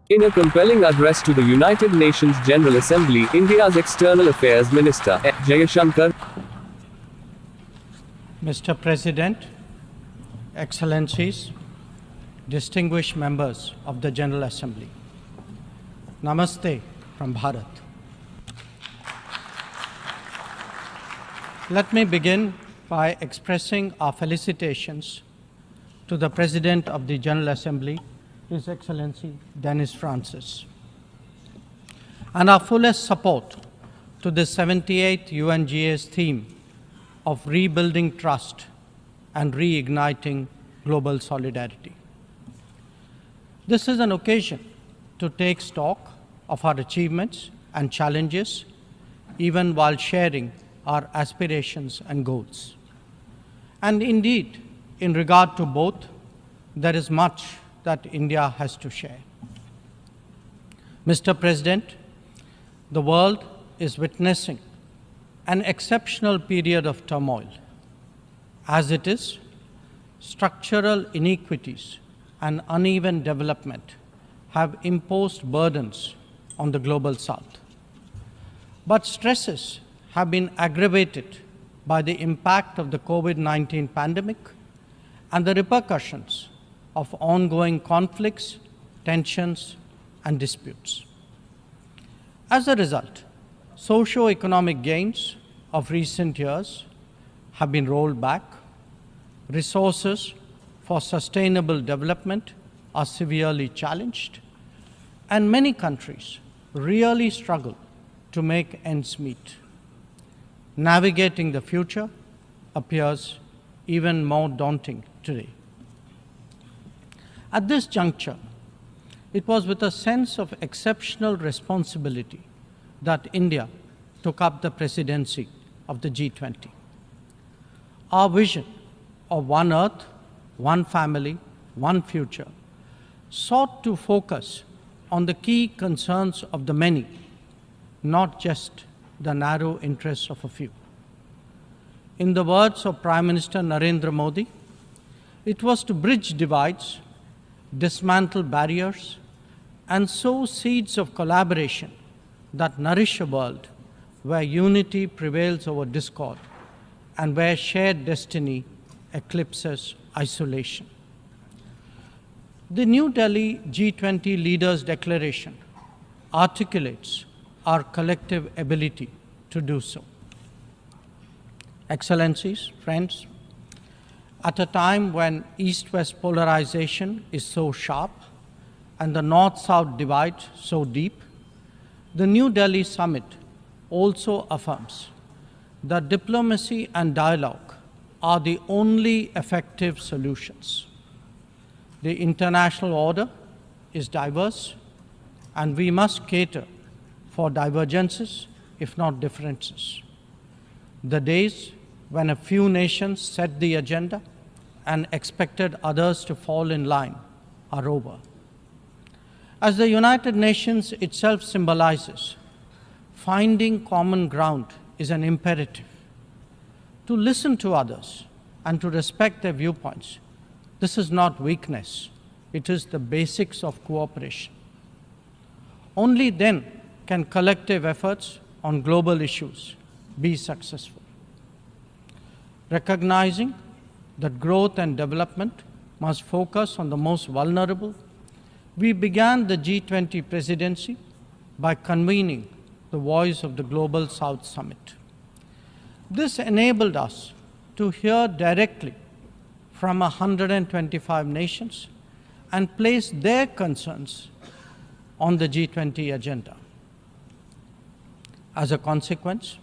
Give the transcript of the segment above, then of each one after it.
In a compelling address to the United Nations General Assembly, India's External Affairs Minister, Jaishankar, Mr. President, Excellencies, distinguished members of the General Assembly, Namaste from Bharat. Let me begin by expressing our felicitations to the President of the General Assembly, His Excellency Dennis Francis, and our fullest support to the 78th UNGA's theme of rebuilding trust and reigniting global solidarity. This is an occasion to take stock of our achievements and challenges, even while sharing our aspirations and goals. And indeed, in regard to both, there is much that India has to share. Mr. President, the world is witnessing an exceptional period of turmoil. As it is, structural inequities and uneven development have imposed burdens on the global South. But stresses have been aggravated by the impact of the COVID-19 pandemic and the repercussions of ongoing conflicts, tensions, and disputes. As a result, socio-economic gains of recent years have been rolled back, resources for sustainable development are severely challenged, and many countries really struggle to make ends meet. Navigating the future appears even more daunting today. At this juncture, it was with a sense of exceptional responsibility that India took up the presidency of the G20. Our vision of one Earth, one family, one future sought to focus on the key concerns of the many, not just the narrow interests of a few. In the words of Prime Minister Narendra Modi, it was to bridge divides, dismantle barriers, and sow seeds of collaboration that nourish a world where unity prevails over discord and where shared destiny eclipses isolation. The New Delhi G20 Leaders' Declaration articulates our collective ability to do so. Excellencies, friends, at a time when East-West polarization is so sharp and the North-South divide so deep, the New Delhi Summit also affirms that diplomacy and dialogue are the only effective solutions. The international order is diverse, and we must cater for divergences, if not differences. The days when a few nations set the agenda and expected others to fall in line are over. As the United Nations itself symbolizes, finding common ground is an imperative. To listen to others and to respect their viewpoints, this is not weakness, it is the basics of cooperation. Only then can collective efforts on global issues be successful. Recognizing that growth and development must focus on the most vulnerable, we began the G20 presidency by convening the Voice of the Global South Summit. This enabled us to hear directly from 125 nations and place their concerns on the G20 agenda. As a consequence,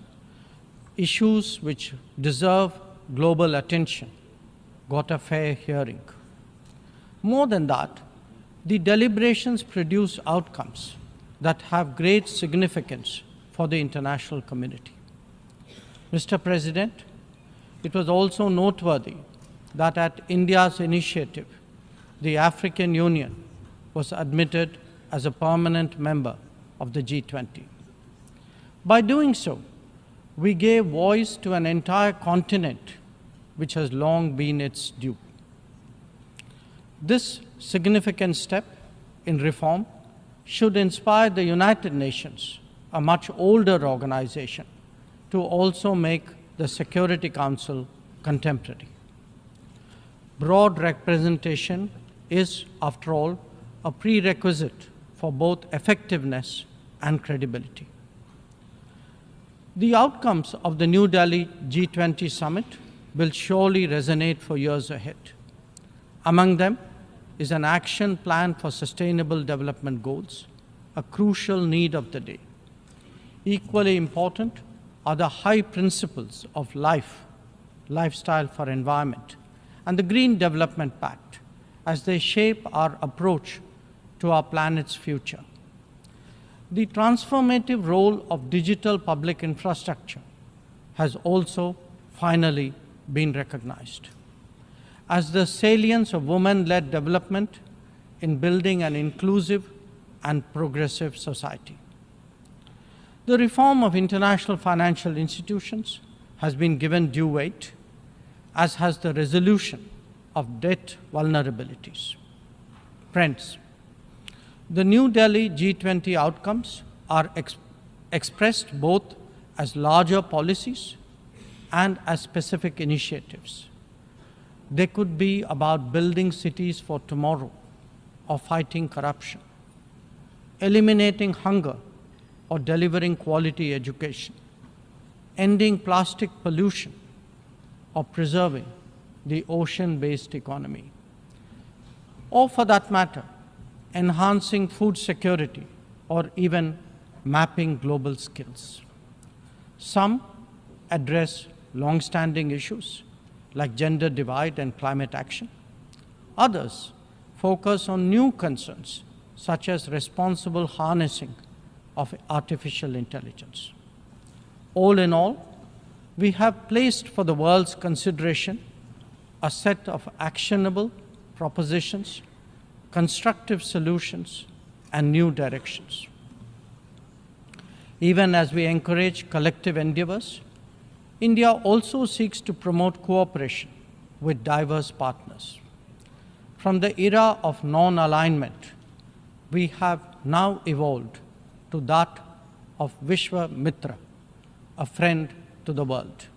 issues which deserve global attention got a fair hearing. More than that, the deliberations produce outcomes that have great significance for the international community. Mr. President, it was also noteworthy that at India's initiative, the African Union was admitted as a permanent member of the G20. By doing so, we gave voice to an entire continent which has long been its due. This significant step in reform should inspire the United Nations, a much older organization, to also make the Security Council contemporary. Broad representation is, after all, a prerequisite for both effectiveness and credibility. The outcomes of the New Delhi G20 summit will surely resonate for years ahead. Among them is an action plan for sustainable development goals, a crucial need of the day. Equally important are the high principles of lifestyle for environment, and the Green Development Pact as they shape our approach to our planet's future. The transformative role of digital public infrastructure has also finally been recognized as the salience of women-led development in building an inclusive and progressive society. The reform of international financial institutions has been given due weight, as has the resolution of debt vulnerabilities. Friends, the New Delhi G20 outcomes are expressed both as larger policies and as specific initiatives. They could be about building cities for tomorrow, or fighting corruption, eliminating hunger, or delivering quality education, ending plastic pollution, or preserving the ocean-based economy, or for that matter, enhancing food security, or even mapping global skills. Some address long-standing issues like gender divide and climate action. Others focus on new concerns such as responsible harnessing of artificial intelligence. All in all, we have placed for the world's consideration a set of actionable propositions, constructive solutions, and new directions. Even as we encourage collective endeavors, India also seeks to promote cooperation with diverse partners. From the era of non-alignment, we have now evolved to that of Vishwa Mitra, a friend to the world.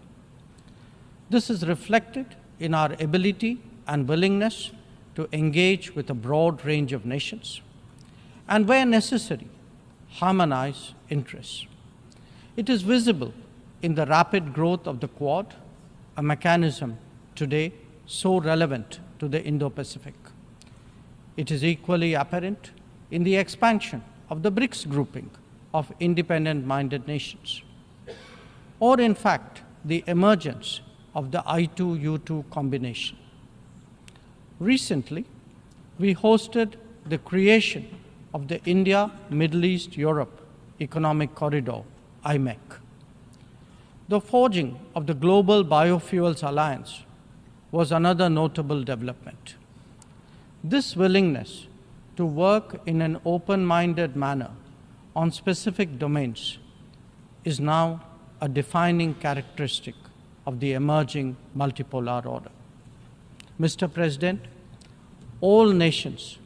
This is reflected in our ability and willingness to engage with a broad range of nations, and where necessary, harmonize interests. It is visible in the rapid growth of the Quad, a mechanism today so relevant to the Indo-Pacific. It is equally apparent in the expansion of the BRICS grouping of independent-minded nations, or in fact, the emergence of the I2U2 combination. Recently, we hosted the creation of the India-Middle East-Europe Economic Corridor, IMEC. The forging of the Global Biofuels Alliance was another notable development. This willingness to work in an open-minded manner on specific domains is now a defining characteristic of the emerging multipolar order. Mr. President, all nations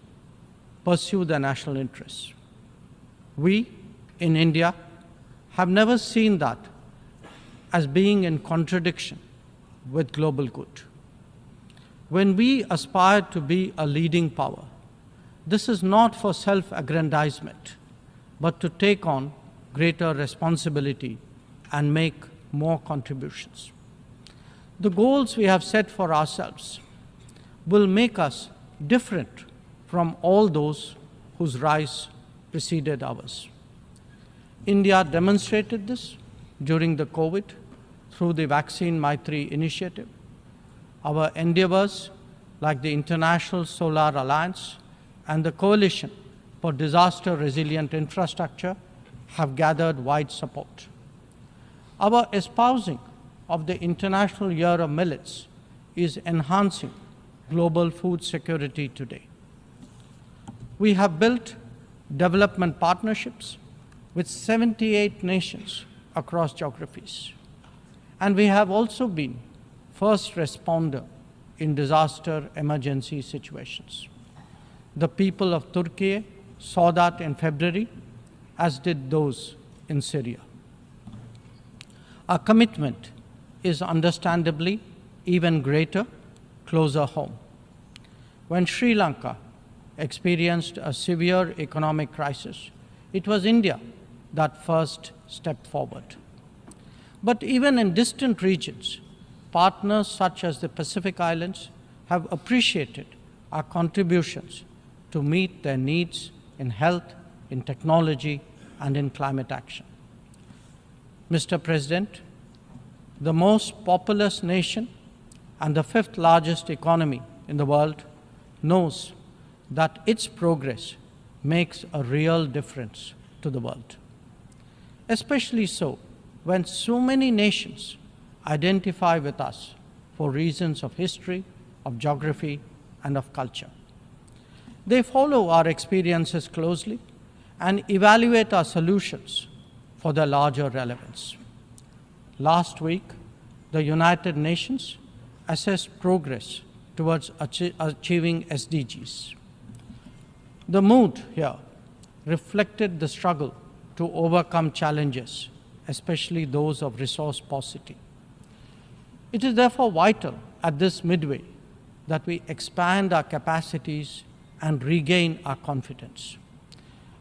pursue their national interests. We, in India, have never seen that as being in contradiction with global good. When we aspire to be a leading power, this is not for self-aggrandizement, but to take on greater responsibility and make more contributions. The goals we have set for ourselves will make us different from all those whose rise preceded ours. India demonstrated this during the COVID through the Vaccine Maitri initiative. Our endeavors, like the International Solar Alliance and the Coalition for Disaster Resilient Infrastructure, have gathered wide support. Our espousing of the International Year of Millets is enhancing global food security today. We have built development partnerships with 78 nations across geographies. And we have also been first responder in disaster emergency situations. The people of Turkey saw that in February, as did those in Syria. Our commitment is understandably even greater closer home. When Sri Lanka experienced a severe economic crisis, it was India that first stepped forward. But even in distant regions, partners such as the Pacific Islands have appreciated our contributions to meet their needs in health, in technology, and in climate action. Mr. President, the most populous nation and the fifth largest economy in the world knows that its progress makes a real difference to the world. Especially so when so many nations identify with us for reasons of history, of geography, and of culture. They follow our experiences closely and evaluate our solutions for their larger relevance. Last week, the United Nations assessed progress towards achieving SDGs. The mood here reflected the struggle to overcome challenges, especially those of resource paucity. It is therefore vital at this midway that we expand our capacities and regain our confidence.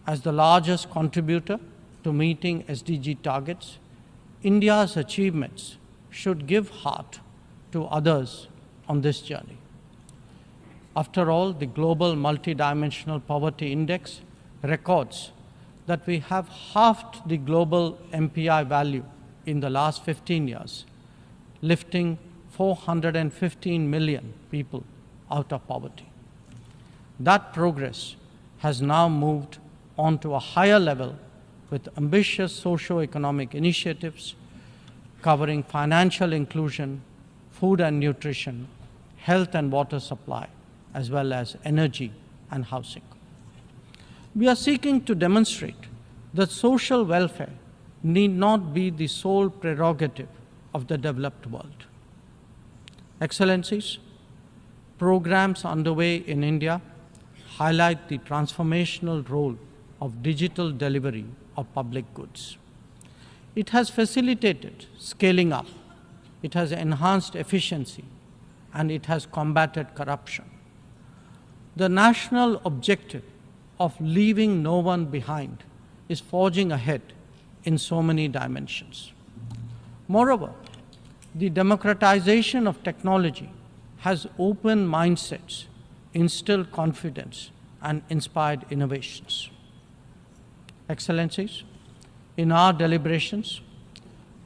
As the largest contributor to meeting SDG targets, India's achievements should give heart to others on this journey. After all, the Global Multidimensional Poverty Index records that we have halved the global MPI value in the last 15 years, lifting 415 million people out of poverty. That progress has now moved on to a higher level with ambitious socio-economic initiatives covering financial inclusion, food and nutrition, health and water supply, as well as energy and housing. We are seeking to demonstrate that social welfare need not be the sole prerogative of the developed world. Excellencies, programs underway in India highlight the transformational role of digital delivery of public goods. It has facilitated scaling up, it has enhanced efficiency, and it has combated corruption. The national objective of leaving no one behind is forging ahead in so many dimensions. Moreover, the democratization of technology has opened mindsets, instilled confidence, and inspired innovations. Excellencies, in our deliberations,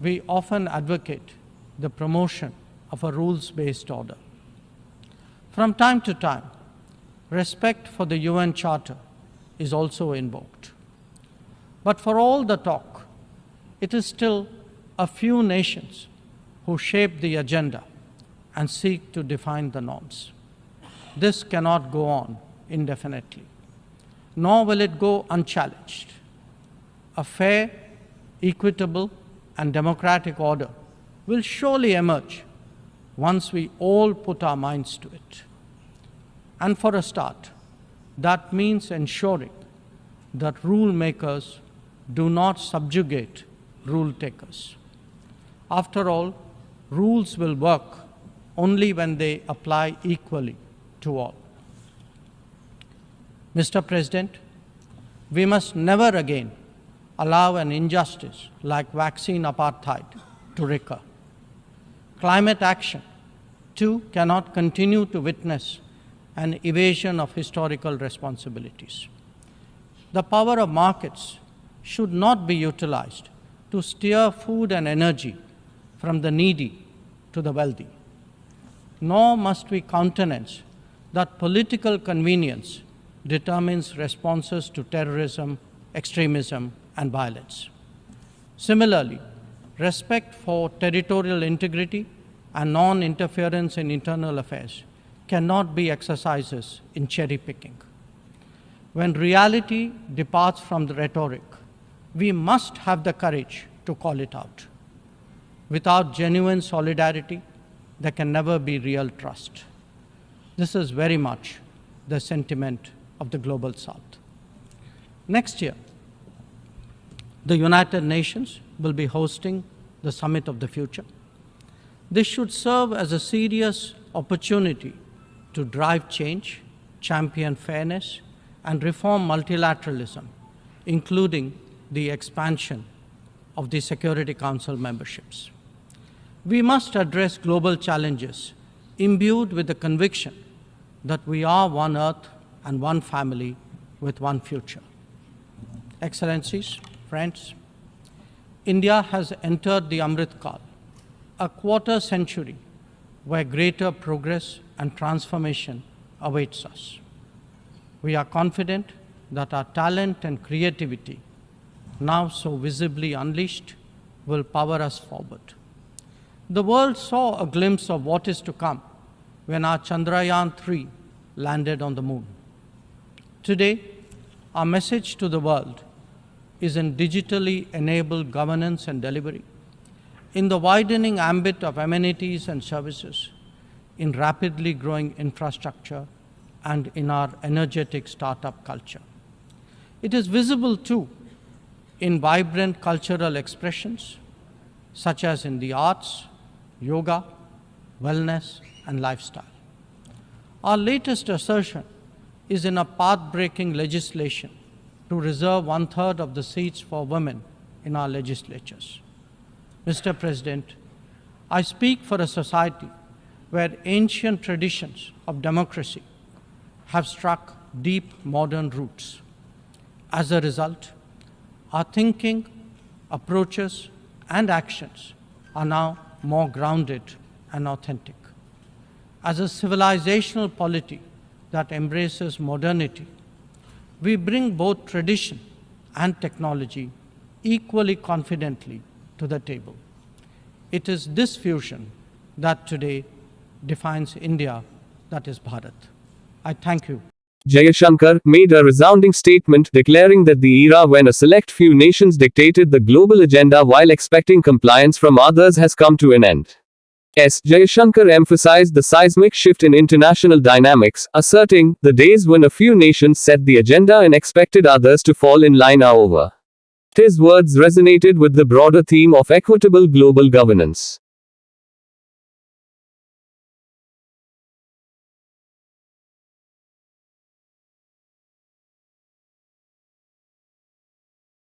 we often advocate the promotion of a rules-based order. From time to time, respect for the UN Charter is also invoked. But for all the talk, it is still a few nations who shape the agenda and seek to define the norms. This cannot go on indefinitely, nor will it go unchallenged. A fair, equitable, and democratic order will surely emerge once we all put our minds to it. And for a start, that means ensuring that rule makers do not subjugate rule takers. After all, rules will work only when they apply equally to all. Mr. President, we must never again allow an injustice like vaccine apartheid to recur. Climate action, too, cannot continue to witness an evasion of historical responsibilities. The power of markets should not be utilized to steer food and energy from the needy to the wealthy. Nor must we countenance that political convenience determines responses to terrorism, extremism, and violence. Similarly, respect for territorial integrity and non-interference in internal affairs cannot be exercises in cherry-picking. When reality departs from the rhetoric, we must have the courage to call it out. Without genuine solidarity, there can never be real trust. This is very much the sentiment of the Global South. Next year, the United Nations will be hosting the Summit of the Future. This should serve as a serious opportunity to drive change, champion fairness, and reform multilateralism, including the expansion of the Security Council memberships. We must address global challenges imbued with the conviction that we are one Earth and one family with one future. Excellencies, friends, India has entered the Amrit Kal, a quarter century where greater progress and transformation awaits us. We are confident that our talent and creativity, now so visibly unleashed, will power us forward. The world saw a glimpse of what is to come when our Chandrayaan-3 landed on the moon. Today, our message to the world is in digitally enabled governance and delivery, in the widening ambit of amenities and services, in rapidly growing infrastructure, and in our energetic startup culture. It is visible too in vibrant cultural expressions, such as in the arts, yoga, wellness, and lifestyle. Our latest assertion is in a path-breaking legislation to reserve 1/3 of the seats for women in our legislatures. Mr. President, I speak for a society where ancient traditions of democracy have struck deep modern roots. As a result, our thinking, approaches, and actions are now more grounded and authentic. As a civilizational polity that embraces modernity, we bring both tradition and technology equally confidently to the table. It is this fusion that today defines India, that is Bharat. I thank you. Jaishankar made a resounding statement declaring that the era when a select few nations dictated the global agenda while expecting compliance from others has come to an end. Jaishankar emphasized the seismic shift in international dynamics, asserting, the days when a few nations set the agenda and expected others to fall in line are over. His words resonated with the broader theme of equitable global governance.